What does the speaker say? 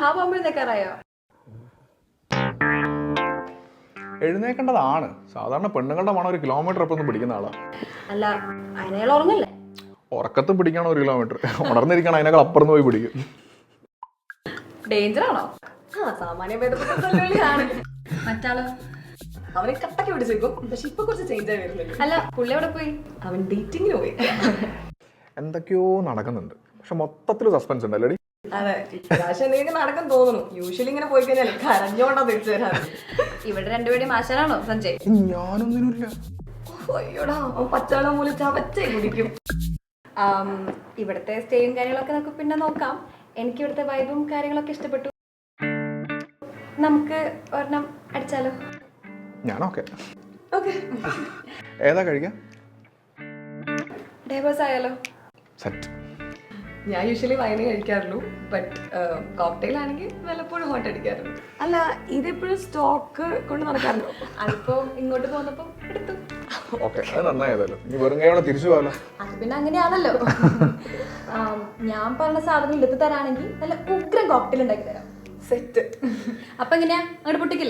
മഹാബോംബെന്നേക്കാറായോ? എഴുന്നേക്കേണ്ടതാണ്. സാധാരണ പെണ്ണുങ്ങളുടെ മണം 1 കിലോമീറ്റർ ഒപ്പം പിടിക്കുന്ന ആളാ. അല്ല അതിനയാൾ ഉറങ്ങല്ലേ? ഉറക്കത്തും പിടിക്കണം 1 കിലോമീറ്റർ. ഉണർന്നിരിക്കണം, അതിനേക്കാൾ അപ്പുറന്ന് പോയി പിടിക്കും. ഡേഞ്ചർ ആണോ? സാമാന്യ ഭേദപ്പെട്ട മറ്റാളോ? അവനെ കട്ടക്ക് പിടിച്ചേക്കും. പക്ഷെ ഇപ്പൊ കുറച്ച് ചേഞ്ച് ആയി വരുന്നുണ്ട്. അല്ല പുള്ളി എവിടെ പോയി? അവൻ ഡേറ്റിങ്ങിന് പോയി. എന്തൊക്കെയോ നടക്കുന്നുണ്ട്, പക്ഷെ മൊത്തത്തിൽ സസ്പെൻസ് ഉണ്ട് അല്ലേ? അതെ, ഇപ്രാവശ്യം എന്തെങ്കിലും നടക്കാൻ തോന്നുന്നു. യൂഷ്വലി ഇങ്ങനെ പോയി കഴിഞ്ഞാൽ കരഞ്ഞോണ്ടാ തിരിച്ചു വരാറ്. ഇവിടെ രണ്ടുപേരും ആശാനാണോ സഞ്ജയ്? ഞാനൊന്നിനുമില്ല. അയ്യോടാ, അവൻ പച്ചാളം മൂലം ചവച്ചേ കുടിക്കും. ഇവിടുത്തെ സ്റ്റേയും കാര്യങ്ങളൊക്കെ നമുക്ക് പിന്നെ നോക്കാം. എനിക്ക് ഇവിടുത്തെ വൈബും കാര്യങ്ങളൊക്കെ ഇഷ്ടപ്പെട്ടു. നമുക്ക് ഒരെണ്ണം അടിച്ചാലോ? ഞാനോക്കെ. ഓക്കെ, ഏതാ കഴിക്കാം? ഡേവേഴ്സ് ആയാലോ? സെറ്റ്. ഞാൻ യൂഷ്വലി വൈനേ കഴിക്കാറുള്ളൂ. ബട്ട് കോക്ടെയിൽ ആണെങ്കിൽ വല്ലപ്പോഴും ഹോട്ട് അടിക്കാറുള്ളൂ. അല്ല, ഇതെപ്പോഴും സ്റ്റോക്ക് കൊണ്ട് നടക്കാറുണ്ടോ? അതിപ്പോ ഇങ്ങോട്ട് പോന്നപ്പോ എടുത്തു. ഓക്കെ, അത് നന്നായതല്ലോ. ഇനി വെറും കൈയോടെ തിരിച്ചു പോകാലോ. അത് പിന്നെ അങ്ങനെയാണല്ലോ. ഞാൻ പറഞ്ഞ സാധനം എടുത്തു തരാണെങ്കിൽ നല്ല ഉഗ്രം കോക്ടെയിൽ ഉണ്ടാക്കി തരാം. സെറ്റ്. അപ്പൊ എങ്ങനെയാ അങ്ങോട്ട് പൊട്ടിക്കില്ല?